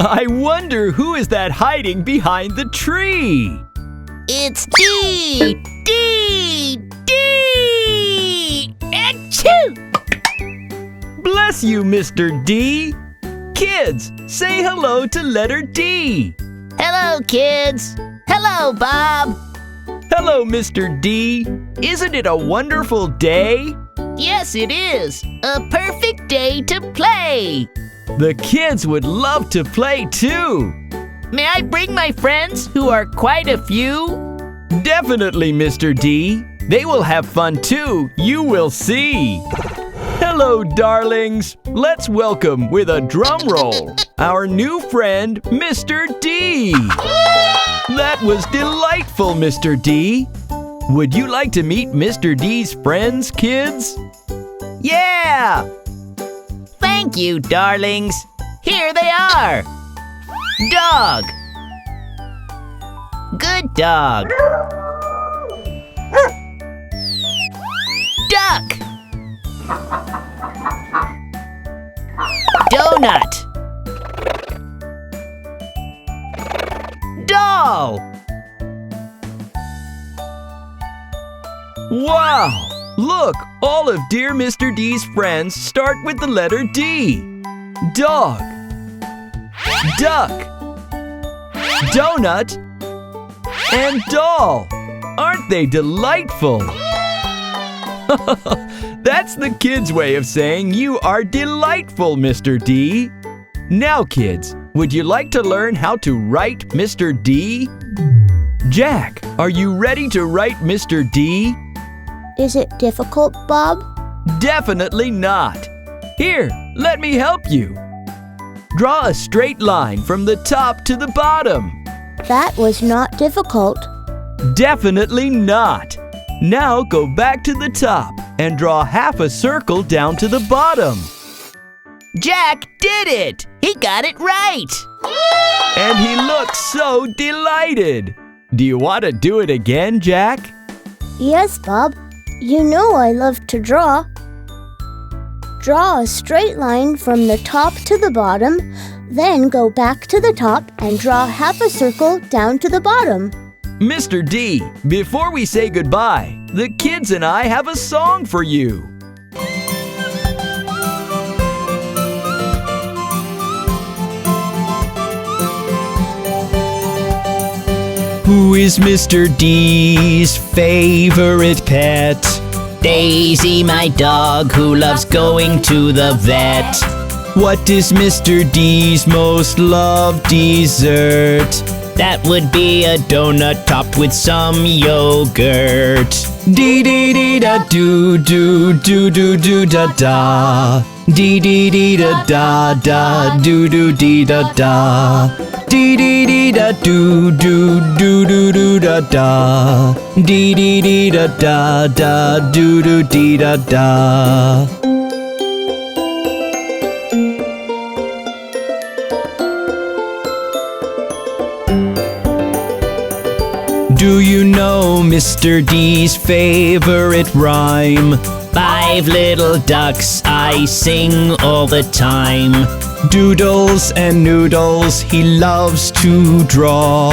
I wonder who is that hiding behind the tree? It's D! D! D! Achoo! Bless you, Mr. D. Kids, say hello to letter D. Hello, kids. Hello, Bob. Hello, Mr. D. Isn't it a wonderful day? Yes, it is. A perfect day to play. The kids would love to play too. May I bring my friends, who are quite a few? Definitely, Mr. D. They will have fun too, you will see. Hello, darlings. Let's welcome with a drum roll our new friend, Mr. D. That was delightful, Mr. D. Would you like to meet Mr. D's friends, kids? Yeah! Thank you, darlings. Here they are. Dog. Good dog. Duck. Donut. Doll. Wow! Look, all of dear Mr. D's friends start with the letter D. Dog, duck, donut, and doll. Aren't they delightful? That's the kids' way of saying you are delightful, Mr. D. Now, kids, would you like to learn how to write Mr. D? Jack, are you ready to write Mr. D? Is it difficult, Bob? Definitely not. Here, let me help you. Draw a straight line from the top to the bottom. That was not difficult. Definitely not. Now go back to the top and draw half a circle down to the bottom. Jack did it! He got it right! And he looks so delighted. Do you want to do it again, Jack? Yes, Bob. You know I love to draw. Draw a straight line from the top to the bottom, then go back to the top and draw half a circle down to the bottom. Mr. D, before we say goodbye, the kids and I have a song for you. Who is Mr. D's favorite pet? Daisy, my dog, who loves going to the vet. What is Mr. D's most loved dessert? That would be a donut topped with some yogurt. Dee dee dee da do do do do do da da. Dee dee dee da da da do do dee da da. Dee dee dee da do do do do do da da. Dee dee dee da da da do do dee da da. Do you know Mr. D's favorite rhyme? 5 little ducks I sing all the time. Doodles and noodles he loves to draw.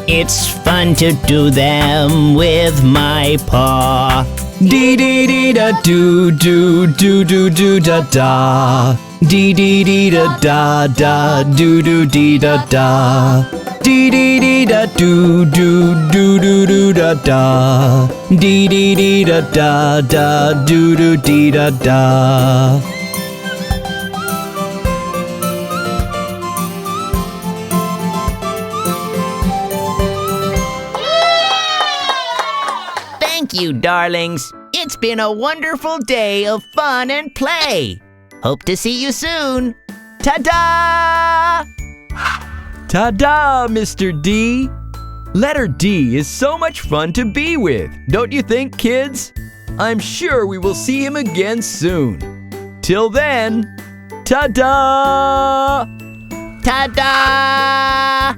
It's fun to do them with my paw. Dee dee dee da do do do do do da da. Dee dee dee da da da do do dee da da. Dee dee dee da do do do do do da da. Dee dee dee da da da do do dee da da. Thank you, darlings. It's been a wonderful day of fun and play. Hope to see you soon. Ta-da! Ta-da, Mr. D! Letter D is so much fun to be with, don't you think, kids? I'm sure we will see him again soon. Till then, ta-da! Ta-da!